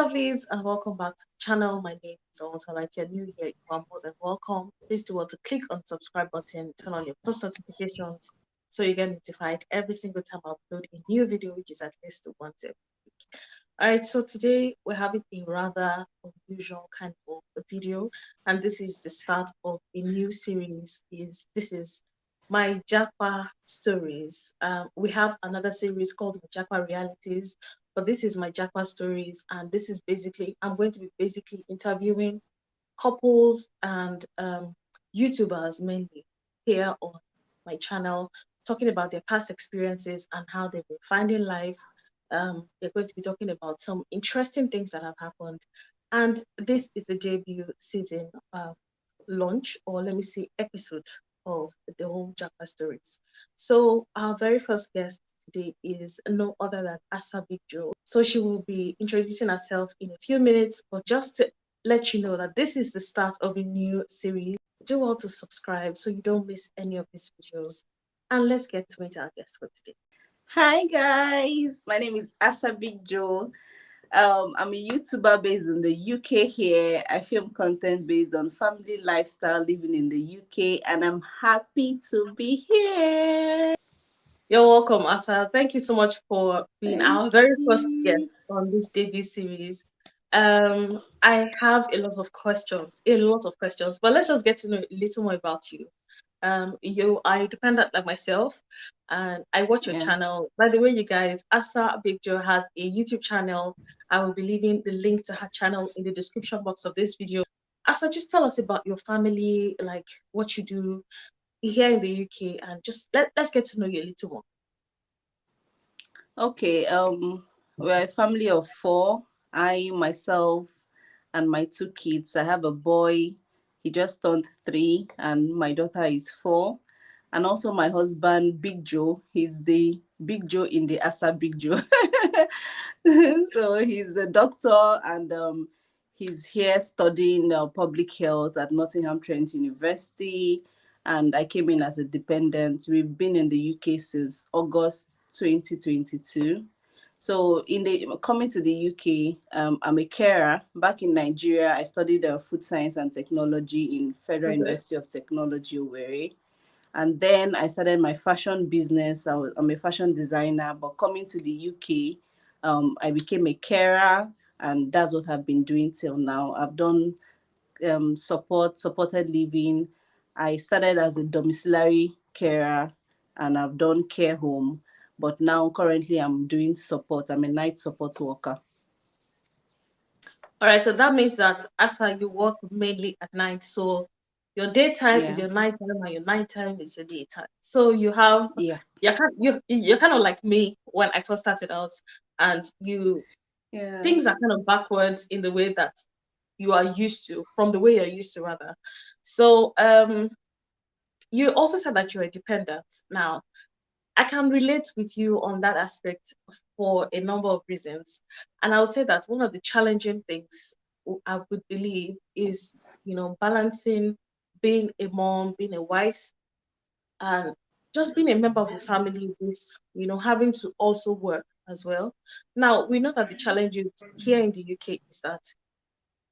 lovelies, and welcome back to the channel. My name is Untold. If you're new here, you are more than welcome. Please do want to click on the subscribe button, turn on your post notifications so you get notified every single time I upload a new video, which is at least once a week. All right, so today we're having a rather unusual kind of a video, and this is the start of a new series. This is my Japa stories. We have another series called my Japa Realities, but this is my Japa stories, and this is basically I'm going to be basically interviewing couples and YouTubers mainly here on my channel, talking about their past experiences and how they've been finding life. They're going to be talking about some interesting things that have happened, and this is the debut season launch, or let me say, episode of the whole Japa stories. So our very first guest today is no other than AsaBigjoe. So she will be introducing herself in a few minutes, but just to let you know that this is the start of a new series. Do well to subscribe so you don't miss any of these videos. And let's get to meet our guest for today. Hi guys, my name is AsaBigjoe. I'm a YouTuber based in the UK here. I film content based on family lifestyle living in the UK, and I'm happy to be here. You're welcome, Asa. Thank you so much for being Thank our very first guest you. on this debut series. I have a lot of questions, but let's just get to know a little more about you. You are independent like myself, and I watch your Yeah. channel. By the way, you guys, Asa.bigjoe has a YouTube channel. I will be leaving the link to her channel in the description box of this video. Asa, just tell us about your family, like what you do here in the UK, and just let's get to know you a little more. Okay. We're a family of four. I, myself, and my two kids. I have a boy. He just turned 3, and my daughter is 4. And also my husband, Big Joe. He's the Big Joe in the AsaBigjoe. So he's a doctor, and he's here studying public health at Nottingham Trent University. And I came in as a dependent. We've been in the UK since August 2022. So in the coming to the UK, I'm a carer. Back in Nigeria, I studied food science and technology in Federal Okay. University of Technology, Owerri. And then I started my fashion business. I'm a fashion designer, but coming to the UK, I became a carer, and that's what I've been doing till now. I've done supported living. I started as a domiciliary carer, and I've done care home, but now currently I'm doing support. I'm a night support worker. All right, so that means that Asa, you work mainly at night. So your daytime is Yeah, your nighttime, and your nighttime is your daytime. So you have yeah, you're kind of like me when I first started out, and you yeah. things are kind of backwards in the way that you are used to, from the way you're used to rather. So you also said that you're a dependent. Now, I can relate with you on that aspect for a number of reasons. And I would say that one of the challenging things I would believe is, balancing being a mom, being a wife, and just being a member of a family with, having to also work as well. Now, we know that the challenges here in the UK is that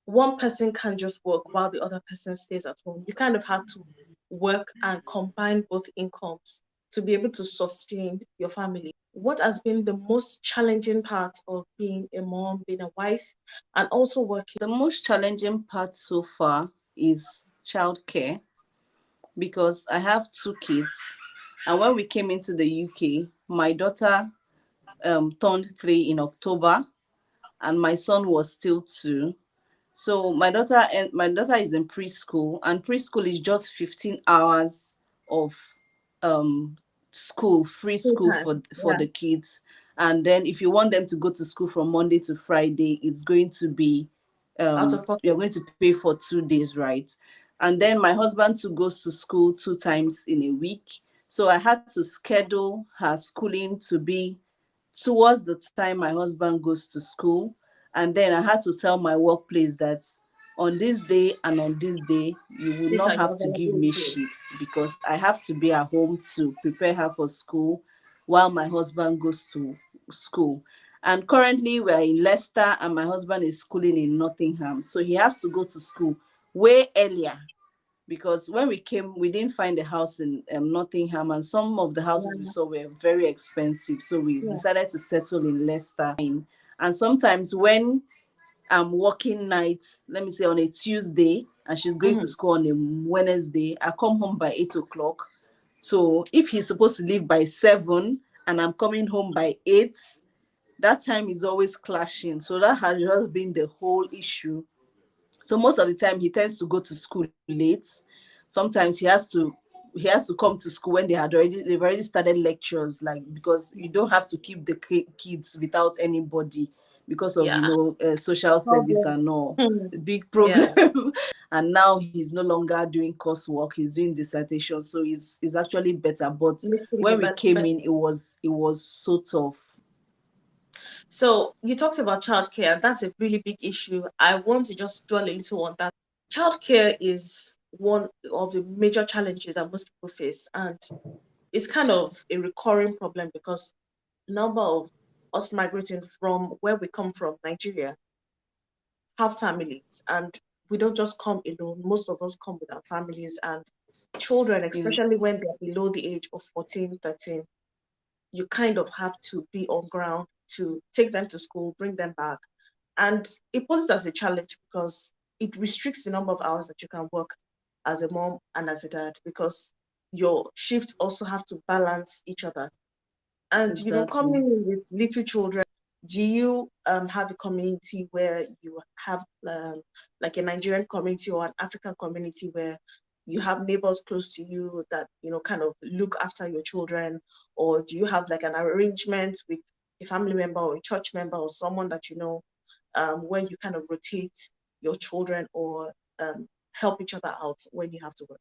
one person can't just work while the other person stays at home. You kind of have to work and combine both incomes to be able to sustain your family. What has been the most challenging part of being a mom, being a wife, and also working? The most challenging part so far is childcare, because I have two kids. And when we came into the UK, my daughter turned 3 in October, and my son was still 2. So my daughter is in preschool, and preschool is just 15 hours of um, school, free Full school time? for Yeah, the kids. And then if you want them to go to school from Monday to Friday, it's going to be out of you're pocket. going to pay for 2 days, right? And then my husband too goes to school 2 times in a week. So I had to schedule her schooling to be towards the time my husband goes to school. And then I had to tell my workplace that on this day and on this day, you will These not are your have to give me availability. shifts, because I have to be at home to prepare her for school while my husband goes to school. And currently we're in Leicester and my husband is schooling in Nottingham. So he has to go to school way earlier because when we came, we didn't find a house in Nottingham, and some of the houses we Yeah. saw were very expensive. So we Yeah. decided to settle in Leicester. And sometimes when I'm working nights, let me say on a Tuesday, and she's going to Mm-hmm. school on a Wednesday, I come home by 8 o'clock. So if he's supposed to leave by 7 and I'm coming home by 8, that time is always clashing. So that has just been the whole issue. So most of the time he tends to go to school late. Sometimes he has to come to school when they've already started lectures, like, because you don't have to keep the kids without anybody because of Yeah. social service Problem. and all. Hmm. Big Yeah. problem. And now he's no longer doing coursework, he's doing dissertation, so it's actually better. But Making when it we came in, it was so tough. So you talked about childcare. That's a really big issue. I want to just dwell a little on that. Childcare is one of the major challenges that most people face, and it's kind of a recurring problem because number of us migrating from where we come from, Nigeria, have families, and we don't just come alone. Most of us come with our families and children, Yeah, especially when they're below the age of 14, 13. You kind of have to be on ground to take them to school, bring them back. And it poses as a challenge because it restricts the number of hours that you can work as a mom and as a dad because your shifts also have to balance each other. And exactly. coming in with little children, do you have a community where you have like a Nigerian community or an African community where you have neighbors close to you that kind of look after your children, or do you have like an arrangement with a family member or a church member or someone that where you kind of rotate your children or help each other out when you have to work?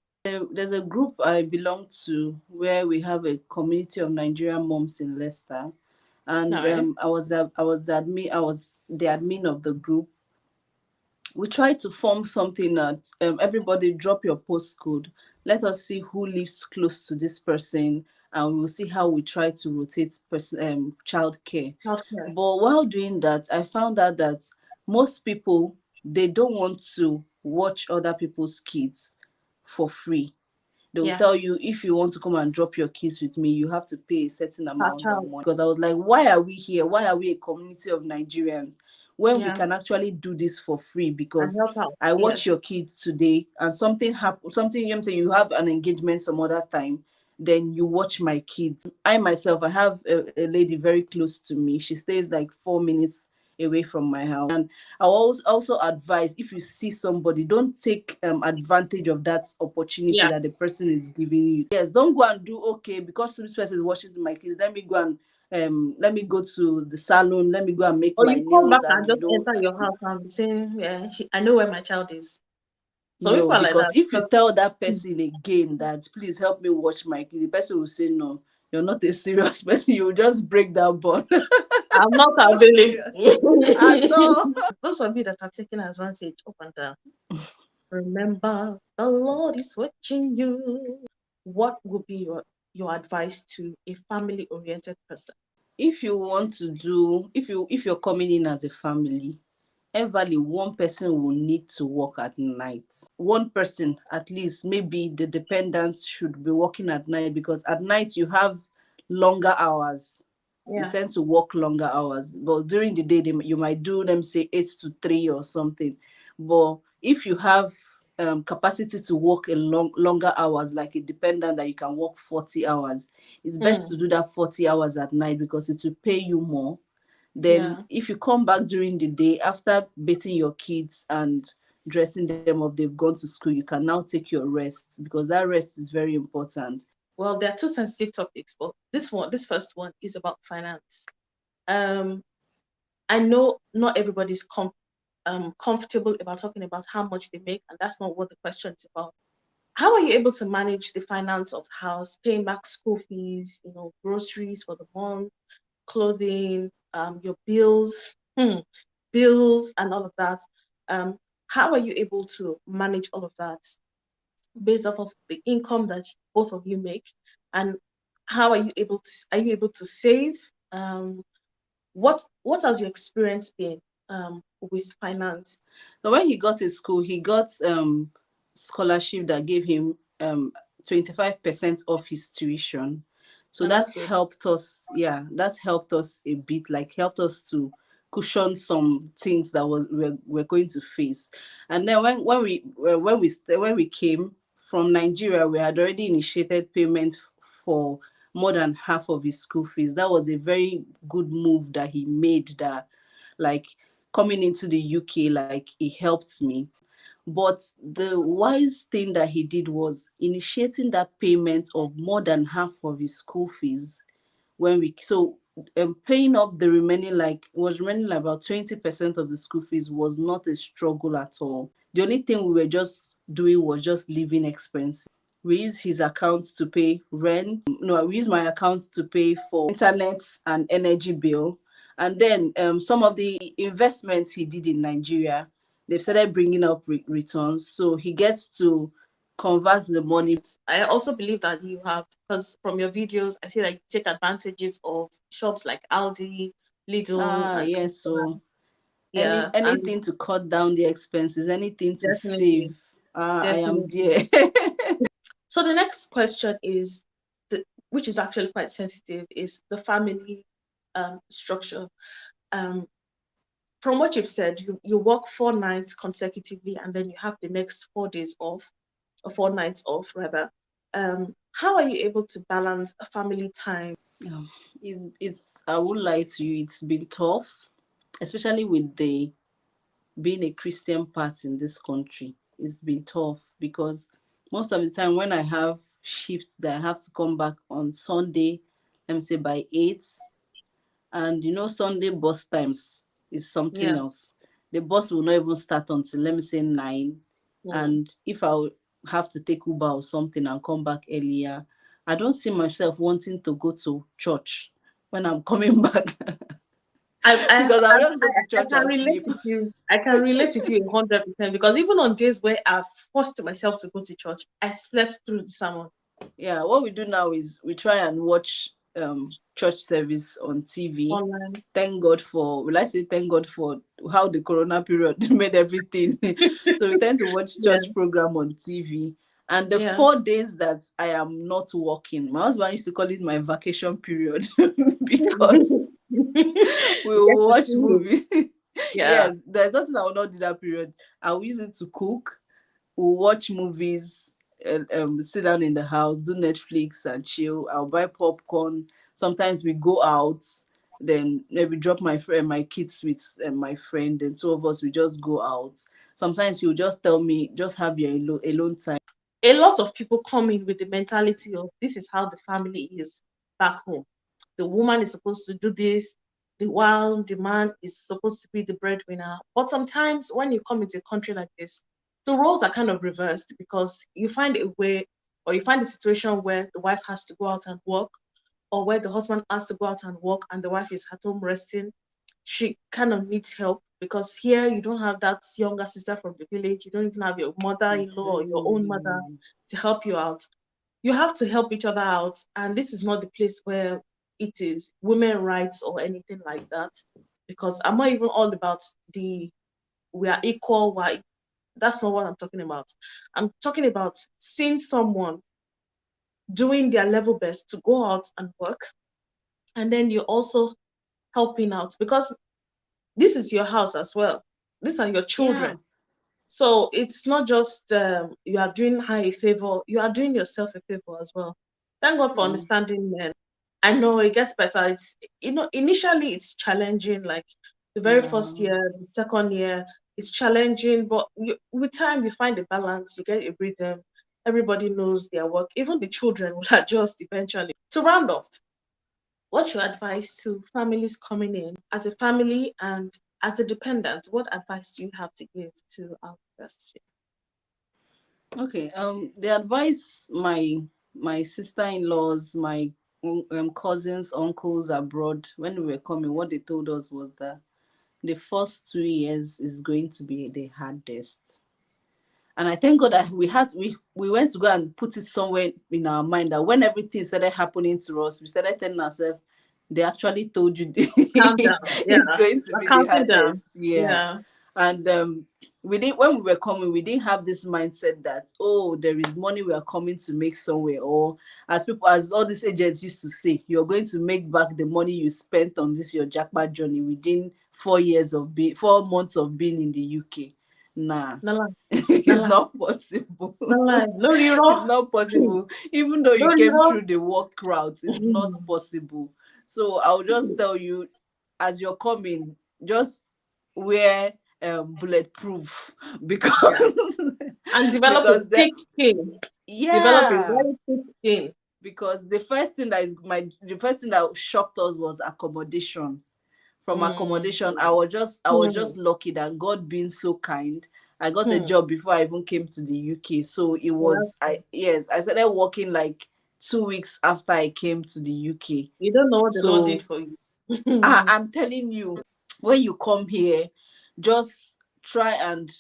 There's a group I belong to where we have a community of Nigerian moms in Leicester, and No. I was the admin of the group. We try to form something that everybody drop your postcode. Let us see who lives close to this person, and we'll see how we try to rotate child care. Healthcare. But while doing that, I found out that most people, they don't want to watch other people's kids for free. They will Yeah. tell you, if you want to come and drop your kids with me, you have to pay a certain Per amount of child. money. Because I was like, why are we here? Why are we a community of Nigerians when we Yeah. can actually do this for free? And Because help out. I watch Yes. your kids today and something happen, something, you know what I'm saying, you have an engagement some other time, then you watch my kids. I myself, I have a lady very close to me. She stays like 4 minutes away from my house. And I also advise, if you see somebody, don't take advantage of that opportunity Yeah. that the person is giving you. Yes, don't go and do, okay, because this person is watching my kids, let me go and let me go to the salon, let me go and make Or my you come back nails, and and just enter your house and be saying, yeah, I know where my child is. So no, people are like because that. if you Because, tell that person again that please help me watch my kid, the person will say no, you're not a serious person, you will just break that bond. I'm not Not serious at available. all. Those of you that are taking advantage up and down, remember the Lord is watching you. What would be your advice to a family oriented person? If you want to do, if you're coming in as a family, everly one person will need to work at night. One person at least, maybe the dependents should be working at night, because at night you have longer hours. You Yeah. tend to work longer hours, but during the day you might do them say 8 to 3 or something. But if you have capacity to work a longer hours, like a dependent that you can work 40 hours, it's best to Mm, do that 40 hours at night because it will pay you more. Then yeah. if you come back during the day after bathing your kids and dressing them up, they've gone to school, you can now take your rest, because that rest is very important. Well, there are two sensitive topics, but this first one is about finance. Um, I know not everybody's comfortable about talking about how much they make, and that's not what the question is about. How are you able to manage the finance of the house, paying back school fees, groceries for the month, clothing, your bills, and all of that? Um, how are you able to manage all of that based off of the income that both of you make? And how are you able to save? What has your experience been with finance? So when he got to school, he got scholarship that gave him 25% off his tuition. So Oh, that that's good. helped us, yeah, that helped us a bit, like helped us to cushion some things that we're going to face. And then when we came from Nigeria, we had already initiated payment for more than half of his school fees. That was a very good move that he made, that like coming into the UK, like it helped me. But the wise thing that he did was initiating that payment of more than half of his school fees when we so paying up the remaining, like was remaining like about 20% of the school fees, was not a struggle at all. The only thing we were just doing was just living expenses. We use his account to pay rent. No, we use my account to pay for internet and energy bill. And then some of the investments he did in Nigeria, they've started bringing up returns. So he gets to convert the money. I also believe that you have, because from your videos, I see that you take advantages of shops like Aldi, Lidl, Ah, and yes. So yeah, and anything to cut down the expenses, anything to definitely, save. Ah, I am definitely. there. So the next question is, which is actually quite sensitive, is the family structure. Um, from what you've said, you work 4 nights consecutively, and then you have the next 4 days off, or 4 nights off rather. How are you able to balance a family time? Um, it's I won't lie to you, it's been tough, especially with the being a Christian part in this country. It's been tough because most of the time when I have shifts that I have to come back on Sunday, let me say by 8, and Sunday bus times is something Yeah. else. The bus will not even start until, let me say, 9. Mm. And if I have to take Uber or something and come back earlier, I don't see myself wanting to go to church when I'm coming back. I, I, Because I'll I, just go to I church can and relate sleep. with you. I can relate with you 100%, because even on days where I've forced myself to go to church, I slept through the sermon Yeah, what we do now is we try and watch church service on TV. online. Thank God for, will I say thank God for how the corona period made everything. So we tend to watch Yeah, church program on TV. And the yeah. 4 days that I am not working, my husband used to call it my vacation period because we You get will to watch school. movies. Yeah. Yes, there's nothing I will not do that period. I will use it to cook, we'll watch movies, and sit down in the house, do Netflix and chill. I'll buy popcorn. Sometimes we go out, then maybe drop my kids with my friend, and two of us we just go out. Sometimes he'll just tell me, just have your alone time. A lot of people come in with the mentality of this is how the family is back home. The woman is supposed to do this, while the man is supposed to be the breadwinner. But sometimes when you come into a country like this, the roles are kind of reversed, because you find a way, or you find a situation where the wife has to go out and work, or where the husband has to go out and work and the wife is at home resting. She kind of needs help, because here you don't have that younger sister from the village. You don't even have your mother-in-law or your own mother Mhm. to help you out. You have to help each other out. And this is not the place where it is women rights or anything like that. Because I'm not even all about the we are equal, why that's not what I'm talking about. I'm talking about seeing someone doing their level best to go out and work, and then you're also helping out, because this is your house as well. These are your Yeah. children. So it's not just you are doing her a favor, you are doing yourself a favor as well. Thank God for Yeah. understanding men. I know it gets better. It's, initially it's challenging, like the very first Yeah. year, the second year, it's challenging, but with time you find a balance, you get a rhythm. Everybody knows their work. Even the children will adjust eventually. To round off, what's your advice to families coming in as a family and as a dependent? What advice do you have to give to our guests? Okay. The advice my sister-in-laws, my cousins, uncles abroad, when we were coming, what they told us was that the first 2 years is going to be the hardest. And I thank God that we went to go and put it somewhere in our mind that when everything started happening to us, we started telling ourselves they actually told you Calm down. Yeah. it's going to We're be the counting down. hardest. Yeah. Yeah. And we didn't, when we were coming, we didn't have this mindset that, oh, there is money we are coming to make somewhere, or as all these agents used to say, you're going to make back the money you spent on this your Japa journey within 4 months of being in the UK. Nah. No lie. No It's lie. not possible. No lie. No It's riro. not possible. Even though No you came riro. through the work route, it's not possible. So I'll just tell you, as you're coming, just wear bulletproof Yeah. because And develop a because that, thick skin. Develop a yeah, very thick skin. because the first thing that shocked us was accommodation. From Mm. accommodation, I was just Hmm. lucky that God being so kind, I got a Hmm. job before I even came to the UK. So it Yeah. was, I started working like 2 weeks after I came to the UK. You don't know what the Lord did So for you. I'm telling you, when you come here, just try and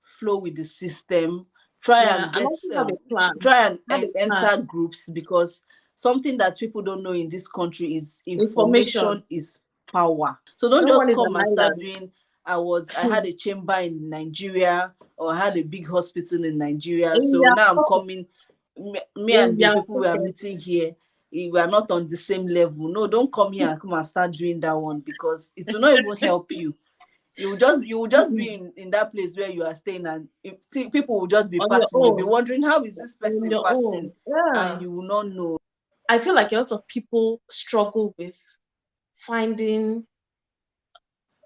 flow with the system. Try Yeah. and And get also have a plan. try and Have a plan. enter groups, because something that people don't know in this country is Information. information is power. So don't No one just is come an and start island. doing, I had a chamber in Nigeria, or I had a big hospital in Nigeria. In So their now I'm pocket. coming, me In and the their people we are pocket. meeting here, we are not on the same level. No, don't come here and come and start doing that one, because it will not even help you. You will just be in that place where you are staying, and people will just be On your passing. You'll be own. wondering, how is this On person your passing, own. and Yeah. you will not know. I feel like a lot of people struggle with finding,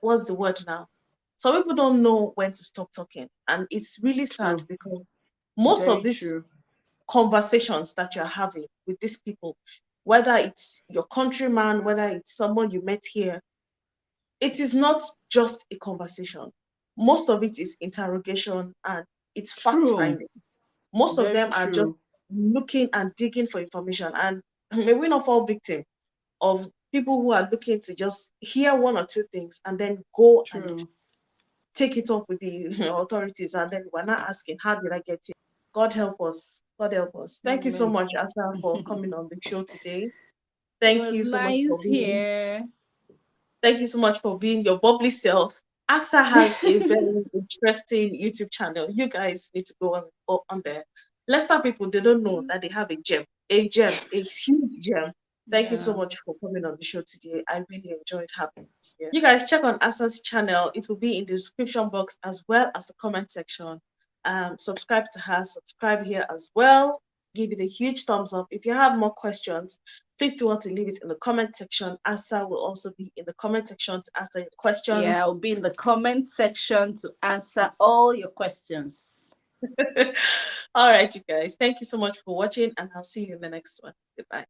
what's the word now? Some people don't know when to stop talking. And it's really sad True. because most of Very these true. conversations that you're having with these people, whether it's your countryman, whether it's someone you met here, it is not just a conversation. Most of it is interrogation and it's fact True. finding. Most of Very them are just true. looking and digging for information. And may we not fall victim of people who are looking to just hear one or two things and then go and True. take it up with the authorities. And then we're not asking, how did I get here? God help us. God help us. Thank you so Amen. much, Asa, for coming on the show today. It Thank was you so much for nice being here. Thank you so much for being your bubbly self. Asa has a very interesting YouTube channel. You guys need to go on there. Leicester people, they don't know that they have a huge gem. Thank you so Yeah. much for coming on the show today. I really enjoyed having you here. You guys check on Asa's channel. It will be in the description box as well as the comment section. Subscribe to her, subscribe here as well. Give it a huge thumbs up. If you have more questions, please do want to leave it in the comment section. Asa will also be in the comment section to answer your questions. Yeah, I'll be in the comment section to answer all your questions. All right, you guys. Thank you so much for watching, and I'll see you in the next one. Goodbye.